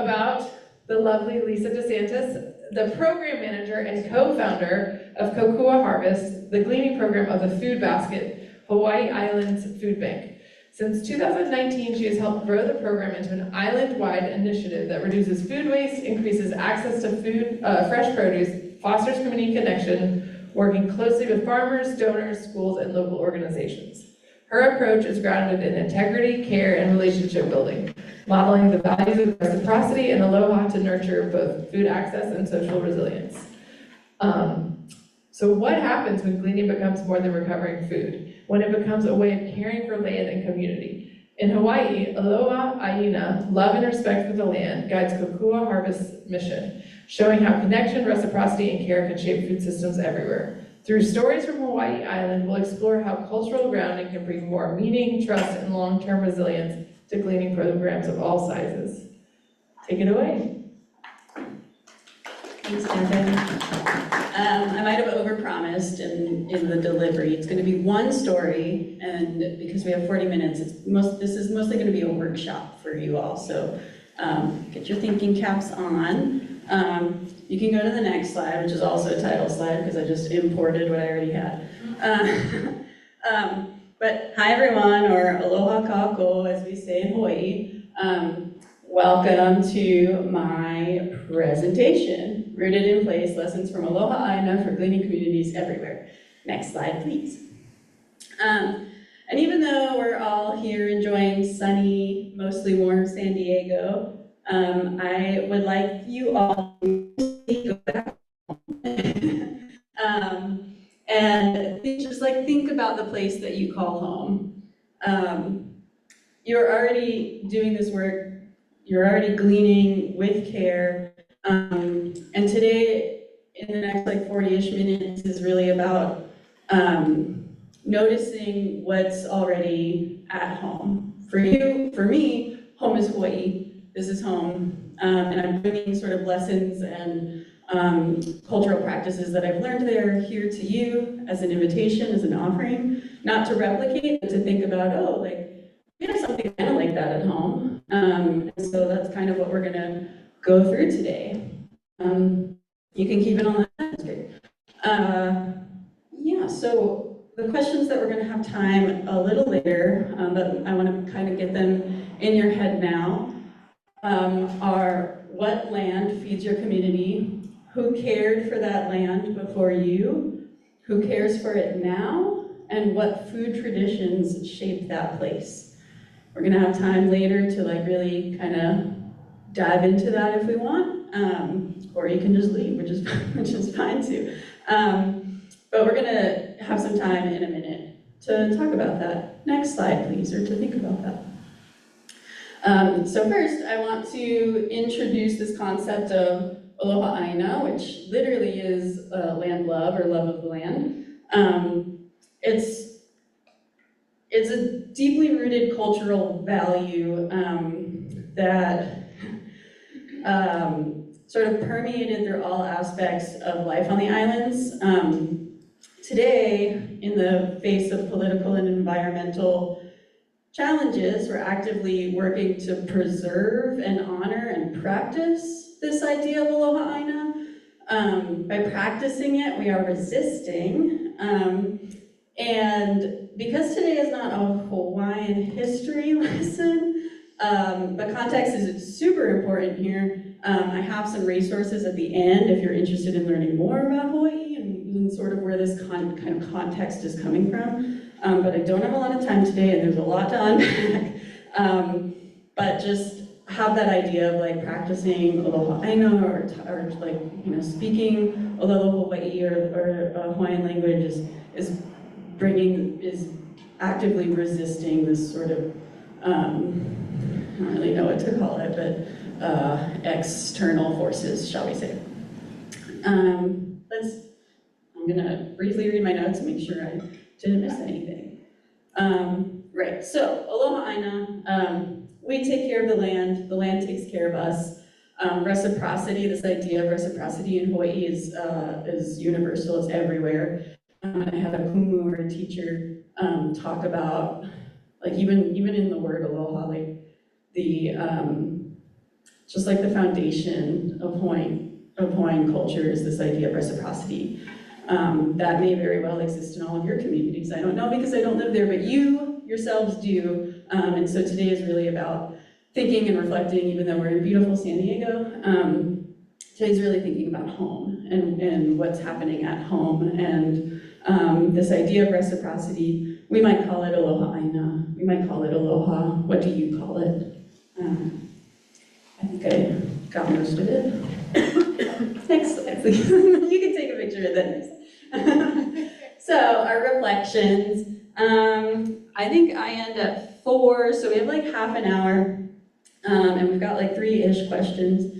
about the lovely Lisa DeSantis, the program manager and co-founder of Kokua Harvest, the Gleaning program of the Food Basket, Hawaii Island's food bank. Since 2019, she has helped grow the program into an island-wide initiative that reduces food waste, increases access to food, fresh produce, fosters community connection, working closely with farmers, donors, schools, and local organizations. Her approach is grounded in integrity, care, and relationship building, modeling the values of reciprocity and aloha to nurture both food access and social resilience. So what happens when gleaning becomes more than recovering food? When it becomes a way of caring for land and community? In Hawaii, Aloha, ʻāina, love and respect for the land, guides Kokua Harvest's mission, showing how connection, reciprocity, and care can shape food systems everywhere. Through stories from Hawaii Island, we'll explore how cultural grounding can bring more meaning, trust, and long-term resilience to gleaning programs of all sizes. Take it away. Thanks, Devin. I might have overpromised in the delivery. It's going to be one story, and because we have 40 minutes, this is mostly going to be a workshop for you all. So get your thinking caps on. You can go to the next slide, which is also a title slide because I just imported what I already had. But hi everyone, or aloha kako as we say in Hawaii. Welcome to my presentation, Rooted in Place, Lessons from Aloha ʻāina for Gleaning Communities Everywhere. Next slide, please. And even though we're all here enjoying sunny, mostly warm San Diego, I would like you all to go back home. And just think about the place that you call home. You're already doing this work. You're already gleaning with care, and today, in the next 40-ish minutes, is really about noticing what's already at home. For you, for me, home is Hawaii. This is home, and I'm bringing sort of lessons and cultural practices that I've learned there here to you as an invitation, as an offering, not to replicate, but to think about, we have something kind of like that at home. And so that's kind of what we're going to go through today. You can keep it on that straight. Yeah, so the questions that we're going to have time a little later, but I want to kind of get them in your head now, are what land feeds your community? Who cared for that land before you? Who cares for it now? And what food traditions shape that place? We're going to have time later to really kind of dive into that if we want, or you can just leave, which is fine too. But we're going to have some time in a minute to talk about that. Next slide, please, or to think about that. So first, I want to introduce this concept of Aloha ʻāina, which literally is land love or love of the land. It's a deeply rooted cultural value that sort of permeated through all aspects of life on the islands. Today, in the face of political and environmental challenges, we're actively working to preserve and honor and practice this idea of Aloha ʻāina. By practicing it, we are resisting. And because today is not a Hawaiian history lesson, but context is super important here. I have some resources at the end if you're interested in learning more about Hawaii and sort of where this kind of context is coming from. But I don't have a lot of time today, and there's a lot to unpack. But just have that idea of practicing Aloha ʻāina or speaking Aloha Hawaii or Hawaiian language is actively resisting this sort of, I don't really know what to call it, but external forces, shall we say. I'm gonna briefly read my notes and make sure I didn't miss anything. Right, so Aloha ʻāina, we take care of the land takes care of us. Reciprocity, this idea of reciprocity in Hawaii is universal, it's everywhere. I had a kumu or a teacher talk about, even in the word aloha, the just like the foundation of Hawaiian culture is this idea of reciprocity. That may very well exist in all of your communities. I don't know because I don't live there, but you yourselves do. And so today is really about thinking and reflecting, even though we're in beautiful San Diego. Today's really thinking about home and what's happening at home. And this idea of reciprocity, we might call it Aloha ʻāina. We might call it Aloha. What do you call it? I think I got most of it. Next slide, please. You can take a picture of that next. So our reflections. I think I end at 4, so we have like half an hour, and we've got like 3-ish questions.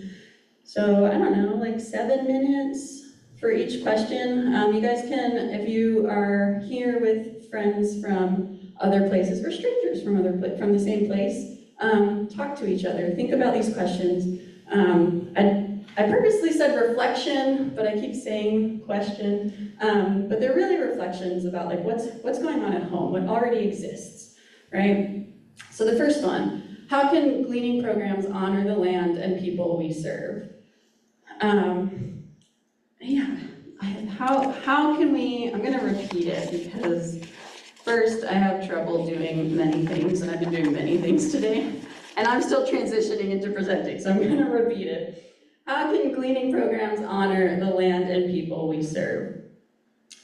So I don't know, like 7 minutes for each question. You guys can, if you are here with friends from other places or strangers from from the same place, talk to each other. Think about these questions. I purposely said reflection, but I keep saying question. But they're really reflections about like what's going on at home, what already exists, right? So the first one, how can gleaning programs honor the land and people we serve? How can we, I'm gonna repeat it because first I have trouble doing many things and I've been doing many things today and I'm still transitioning into presenting, so I'm gonna repeat it. How can gleaning programs honor the land and people we serve?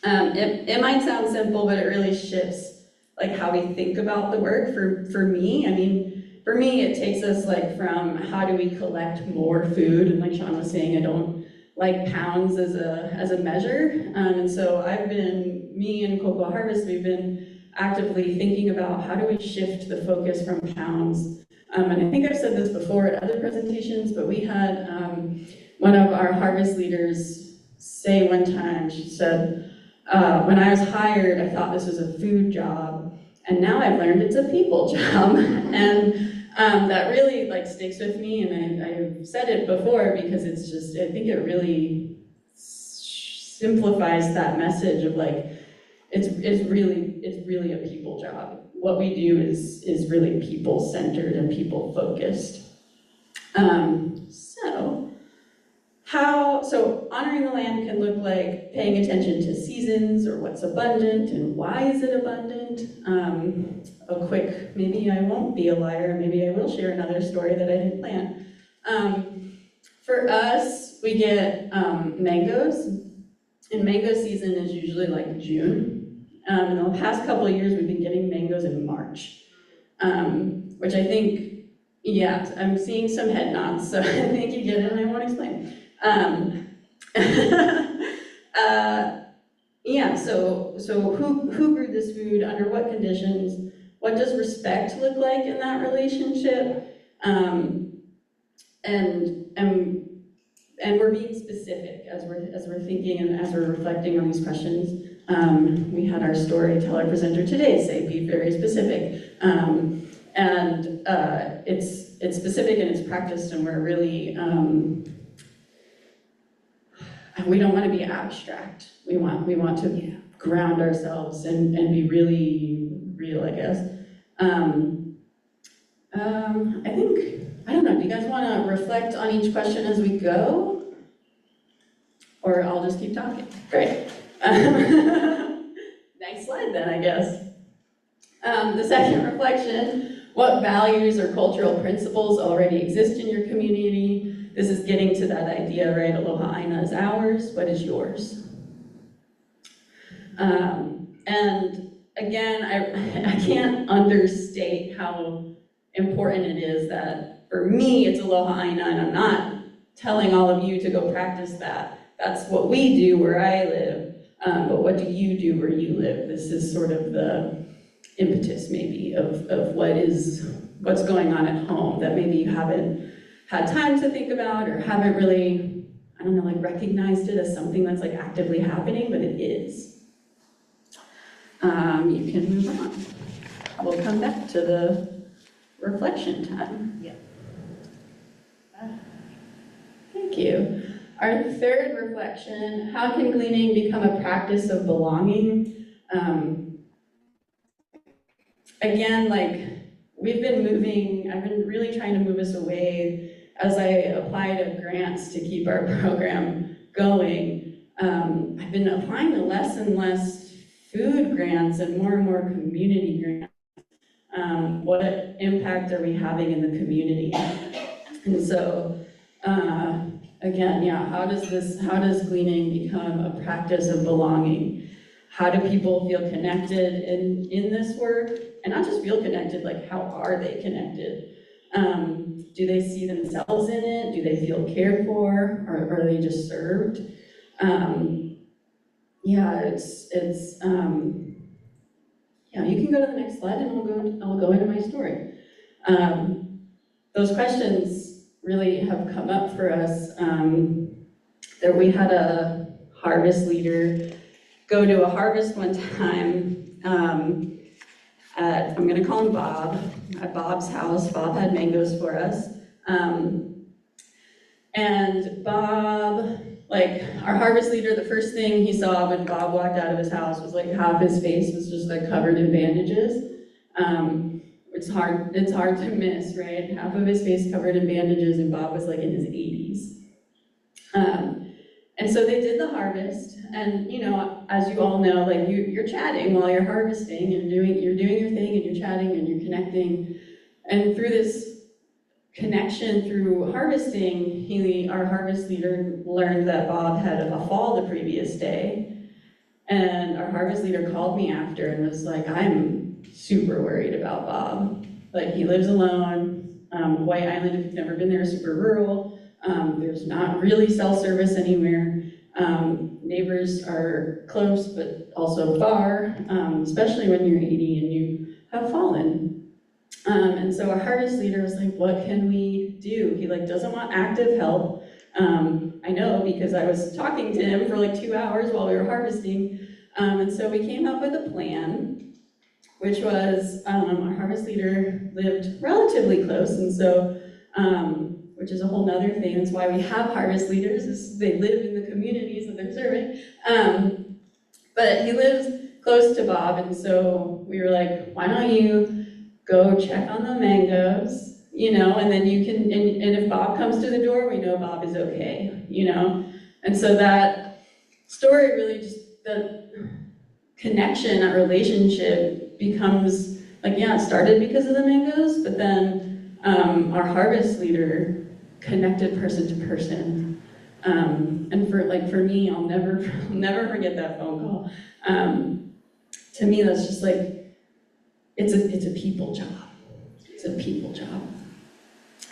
It might sound simple, but it really shifts like how we think about the work for me. I mean, for me, it takes us like from how do we collect more food, and like Sean was saying, I don't like pounds as a measure. And so me and Cocoa Harvest, we've been actively thinking about how do we shift the focus from pounds. And I think I've said this before at other presentations, but we had one of our harvest leaders say one time, she said, when I was hired, I thought this was a food job, and now I've learned it's a people job. And that really like sticks with me, and I've said it before because it's just, I think it really simplifies that message of like, it's really a people job. What we do is really people-centered and people-focused. So honoring the land can look like paying attention to seasons or what's abundant and why is it abundant. A quick, maybe I won't be a liar, maybe I will share another story that I didn't plan. For us, we get mangoes, and mango season is usually like June. In the past couple of years, we've been getting mangoes in March, which I think, yeah, I'm seeing some head nods, so I think you get it, and I won't explain. So who grew this food, under what conditions, what does respect look like in that relationship, and we're being specific as we're thinking and as we're reflecting on these questions. We had our storyteller presenter today say, be very specific. It's specific and it's practiced, and we're really, we don't want to be abstract. We want to ground ourselves and be really real, I guess. I think, I don't know, do you guys want to reflect on each question as we go? Or I'll just keep talking. Great. Next slide then, I guess. The second reflection, what values or cultural principles already exist in your community? This is getting to that idea, right? Aloha ʻāina is ours, what is yours? And again, I can't understate how important it is that for me, it's Aloha ʻāina, and I'm not telling all of you to go practice that. That's what we do where I live, but what do you do where you live? This is sort of the impetus maybe of what's going on at home that maybe you haven't had time to think about or haven't really, I don't know, like recognized it as something that's like actively happening, but it is. You can move on. We'll come back to the reflection time. Yeah. Thank you. Our third reflection, how can gleaning become a practice of belonging? Again, like we've been moving, I've been really trying to move us away as I apply to grants to keep our program going, I've been applying to less and less food grants and more community grants. What impact are we having in the community? And so, again, yeah, how does gleaning become a practice of belonging? How do people feel connected in this work? And not just feel connected, like how are they connected? Do they see themselves in it? Do they feel cared for? Or are they just served? Yeah, yeah, you can go to the next slide and I'll go into my story. Those questions really have come up for us. That we had a harvest leader go to a harvest one time I'm gonna call him Bob, at Bob's house. Bob had mangoes for us. And Bob, like our harvest leader, the first thing he saw when Bob walked out of his house was like half his face was just like covered in bandages. It's hard to miss, right? Half of his face covered in bandages, and Bob was like in his 80s. And so they did the harvest, and you know, as you all know, like you're chatting while you're harvesting, and you're doing your thing, and you're chatting, and you're connecting. And through this connection through harvesting, our harvest leader learned that Bob had a fall the previous day. And our harvest leader called me after and was like, I'm super worried about Bob. Like, he lives alone. Hawaii Island, if you've never been there, is super rural. There's not really cell service anywhere. Neighbors are close, but also far, especially when you're 80 and you have fallen. And so our harvest leader was like, what can we do? He like doesn't want active help. I know because I was talking to him for like 2 hours while we were harvesting. And so we came up with a plan, which was our harvest leader lived relatively close. And so, which is a whole nother thing. That's why we have harvest leaders, is they live in the communities that they're serving. But he lives close to Bob. And so we were like, why don't you go check on the mangoes, you know, and then you can, and if Bob comes to the door, we know Bob is okay, you know? And so that story really just, the connection, that relationship becomes, like, yeah, it started because of the mangoes, but then our harvest leader connected person to person. And for me, I'll never forget that phone call. To me, that's just like, it's a people job. It's a people job.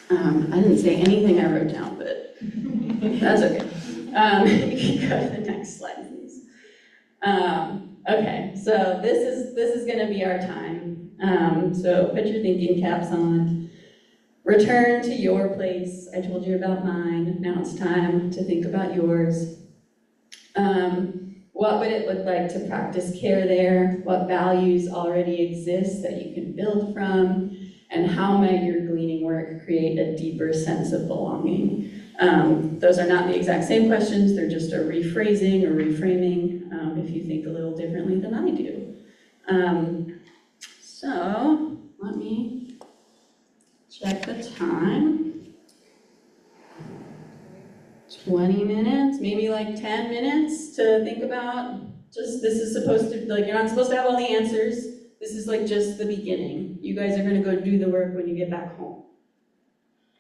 I didn't say anything I wrote down, but that's okay. You can go to the next slide, please. Okay, so this is going to be our time. So put your thinking caps on. Return to your place. I told you about mine. Now it's time to think about yours. What would it look like to practice care there? What values already exist that you can build from? And how might your gleaning work create a deeper sense of belonging? Those are not the exact same questions, they're just a rephrasing or reframing if you think a little differently than I do. So, let me check the time. 20 minutes, maybe like 10 minutes to think about. Just, this is supposed to, like, you're not supposed to have all the answers. This is like just the beginning. You guys are gonna go do the work when you get back home.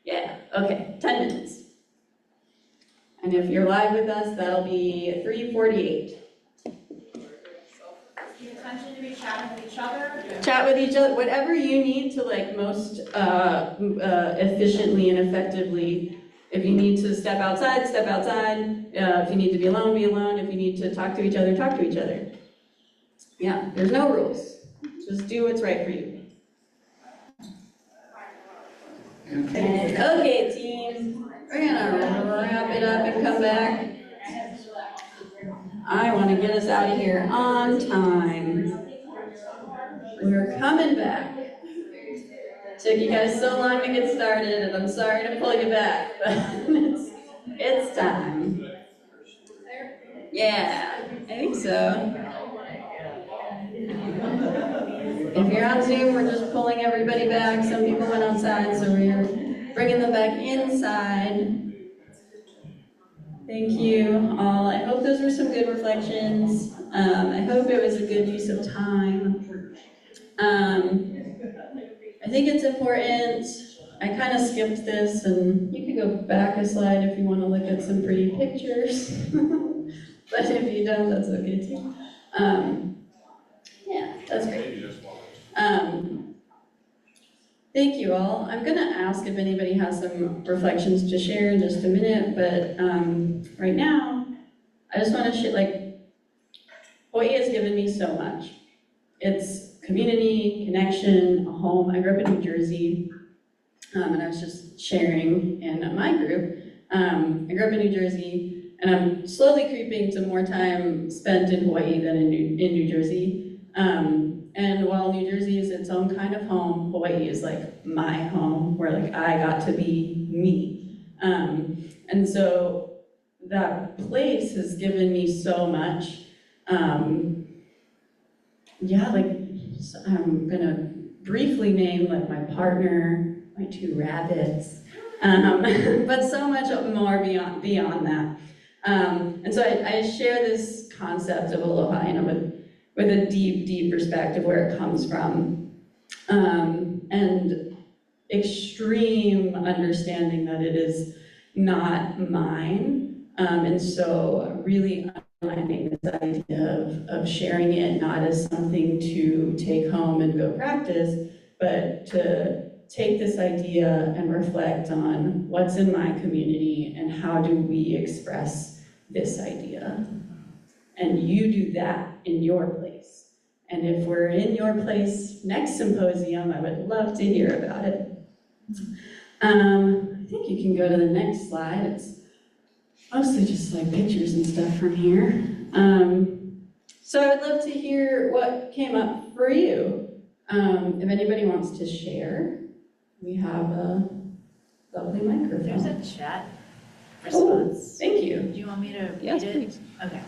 Yeah, okay, 10 minutes. And if you're live with us, that'll be 3:48. The intention to be chatting with each other? Chat with each other, whatever you need to like most efficiently and effectively. If you need to step outside, step outside. If you need to be alone, be alone. If you need to talk to each other, talk to each other. Yeah, there's no rules. Just do what's right for you. Okay, team. We're gonna wrap it up and come back. I want to get us out of here on time. We're coming back. Took you guys so long to get started, and I'm sorry to pull you back, but it's time. Yeah, I think so. If you're on Zoom, we're just pulling everybody back. Some people went outside, so we're Bringing them back inside. Thank you all. I hope those were some good reflections. I hope it was a good use of time. I think it's important. I kind of skipped this, and you can go back a slide if you want to look at some pretty pictures. But if you don't, that's okay too. Yeah, that's great. Thank you all. I'm going to ask if anybody has some reflections to share in just a minute, but right now, I just want to share, Hawaii has given me so much. It's community, connection, a home. I grew up in New Jersey, and I was just sharing in my group. I grew up in New Jersey, and I'm slowly creeping to more time spent in Hawaii than in New Jersey. And while New Jersey is its own kind of home, Hawaii is like my home, where I got to be me. And so that place has given me so much. So I'm gonna briefly name my partner, my 2 rabbits, but so much more beyond that. And so I share this concept of Aloha ʻāina with a deep, deep respect of where it comes from, and extreme understanding that it is not mine, and so really underlining this idea of sharing it not as something to take home and go practice, but to take this idea and reflect on what's in my community and how do we express this idea. And you do that in your place. And if we're in your place next symposium, I would love to hear about it. I think you can go to the next slide. It's mostly just pictures and stuff from here. So I would love to hear what came up for you. If anybody wants to share, we have a lovely microphone. There's a chat response. Thank you. Do you want me to read it? Yes, please. Okay.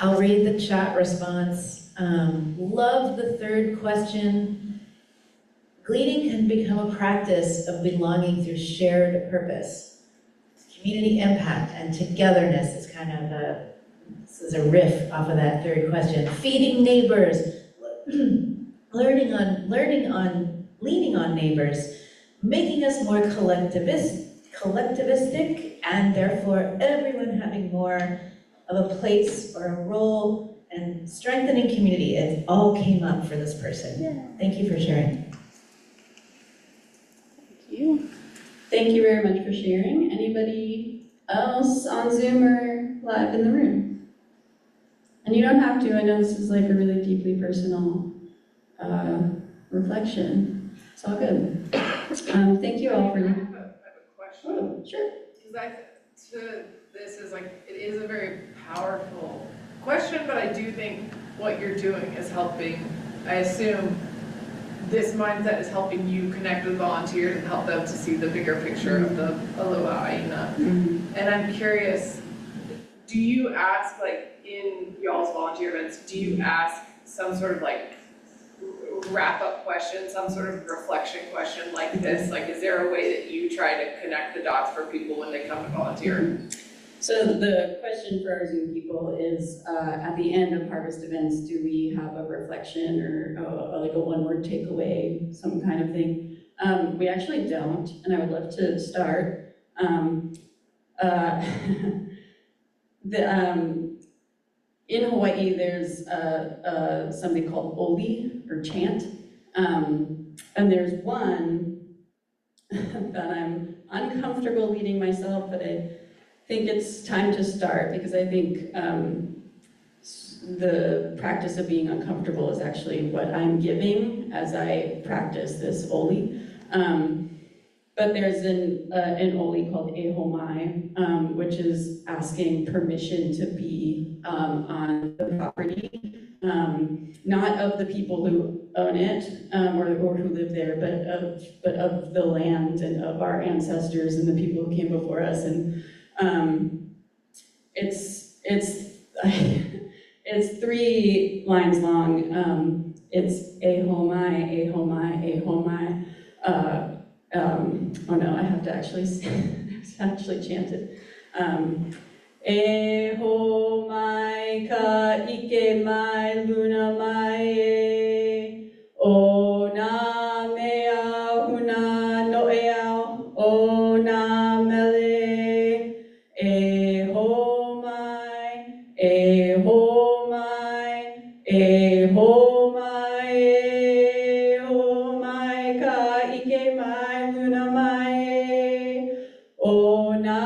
I'll read the chat response. Love the 3rd question. Gleaning can become a practice of belonging through shared purpose. Community impact and togetherness is kind of this is a riff off of that 3rd question. Feeding neighbors, leaning on neighbors, making us more collectivistic, and therefore everyone having more of a place or a role, and strengthening community. It all came up for this person. Yeah. Thank you for sharing. Thank you. Thank you very much for sharing. Anybody else on Zoom or live in the room? And you don't have to. I know this is a really deeply personal reflection. It's all good. Thank you all for. I have a question. Oh, sure. Because this is it is a very powerful question, but I do think what you're doing is helping. I assume this mindset is helping you connect with volunteers and help them to see the bigger picture of the Aloha ʻāina. Mm-hmm. And I'm curious, do you ask, in y'all's volunteer events, do you ask some sort of wrap-up question, some sort of reflection question like this? Is there a way that you try to connect the dots for people when they come to volunteer? So the question for our Zoom people is, at the end of harvest events, do we have a reflection or a one-word takeaway, some kind of thing? We actually don't, and I would love to start. In Hawaii, there's something called oli, or chant, and there's one that I'm uncomfortable leading myself, but I think it's time to start, because I think the practice of being uncomfortable is actually what I'm giving as I practice this oli. But there's an oli called ʻehomai, which is asking permission to be on the property, not of the people who own it or who live there, but of the land and of our ancestors and the people who came before us. And it's 3 lines long. It's ʻehomai, ʻehomai, ʻehomai. Oh no, I have to actually chant it. E ho mai ka ike mai luna mai e o na mea huna noe au o na mele e ho mai e ho mai e ho mai e ho mai ka ike mai luna mai e o na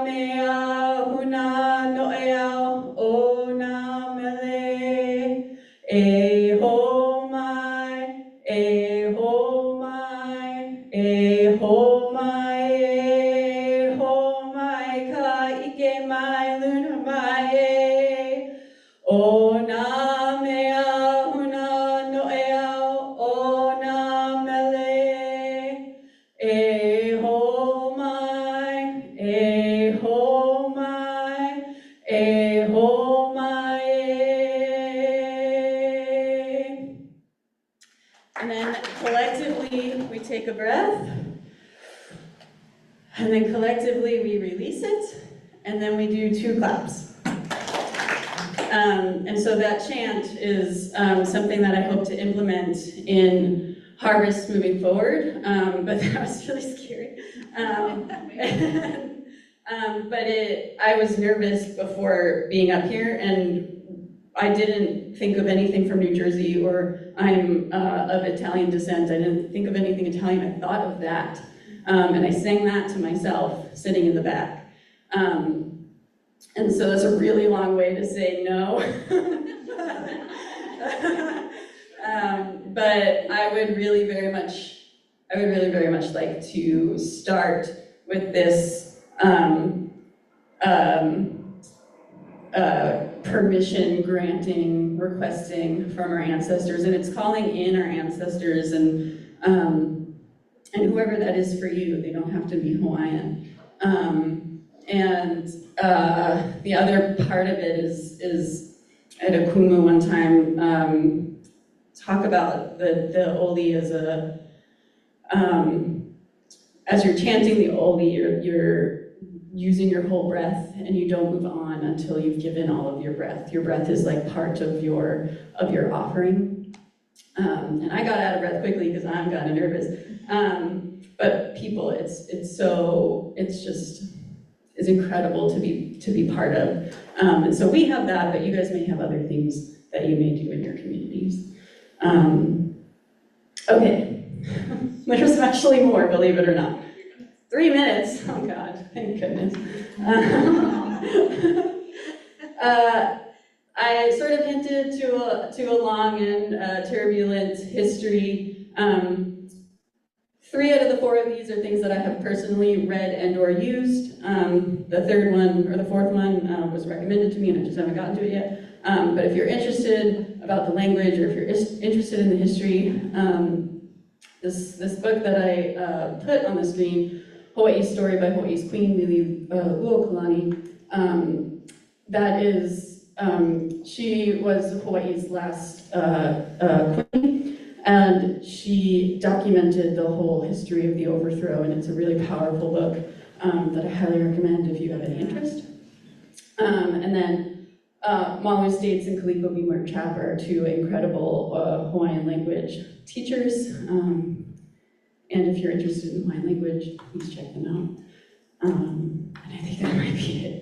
mea huna noe au o na mele e ho mai e ho mai e ho mai e ho mai ka ike mai luna mai e o na mea huna noe au o na mele e ho mai e ho mai e ho mai and then collectively we take a breath and then collectively we release it and then we do 2 claps. And so that chant is something that I hope to implement in Harvest moving forward, but that was really scary. But I was nervous before being up here, and I didn't think of anything from New Jersey, or I'm of Italian descent. I didn't think of anything Italian. I thought of that, and I sang that to myself, sitting in the back. And so that's a really long way to say no. But I would really very much like to start with this permission granting, requesting from our ancestors, and it's calling in our ancestors and whoever that is for you. They don't have to be Hawaiian. And the other part of it is I had a kumu one time talk about the oli as a as you're chanting the oli, you're using your whole breath, and you don't move on until you've given all of your breath. Your breath is like part of your offering. And I got out of breath quickly because I'm kind of nervous. But people, it's incredible to be part of. And so we have that, but you guys may have other things that you may do in your communities. Okay, there's actually more, believe it or not. 3 minutes, oh God, thank goodness. I sort of hinted to a long and turbulent history. 3 out of the 4 of these are things that I have personally read and or used. The 3rd one, or the 4th one, was recommended to me and I just haven't gotten to it yet. But if you're interested about the language, or if you're interested in the history, this book that I put on the screen, Hawaii's Story by Hawaii's Queen, Lili Uokalani, that is, she was Hawaii's last queen, and she documented the whole history of the overthrow, and it's a really powerful book that I highly recommend if you have any interest. And then Malu States and Kaliko Beamer Chap are 2 incredible Hawaiian language teachers. And if you're interested in Hawaiian language, please check them out. And I think that might be it.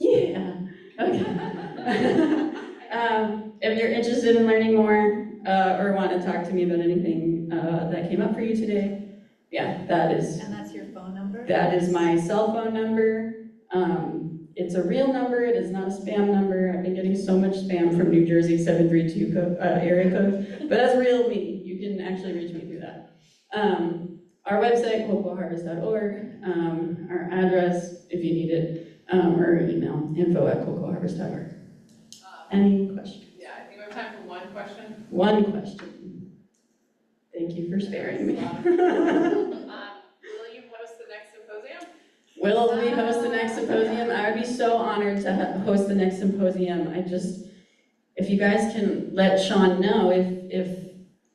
Yeah, okay. If you're interested in learning more or want to talk to me about anything that came up for you today, yeah, that is. And that's your phone number? That is my cell phone number. It's a real number, it is not a spam number. I've been getting so much spam from New Jersey 732 area code, but that's real me. You can actually reach me through that. Our website, kokoharvest.org, our address, if you need it, or email, info@kokoharvest.org. Any questions? Yeah, I think we have time for one question. One question. Thank you for sparing me. Will you host the next symposium? Will we host the next symposium? I would be so honored to host the next symposium. If you guys can let Sean know if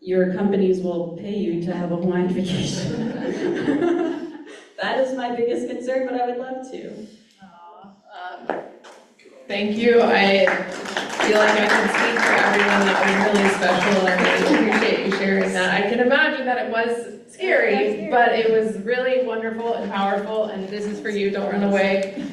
your companies will pay you to have a Hawaiian vacation. That is my biggest concern, but I would love to. Thank you. I feel like I can speak for everyone. That was really special, and I really appreciate you sharing that. I can imagine that it was scary, but it was really wonderful and powerful, and this is for you. Don't run away.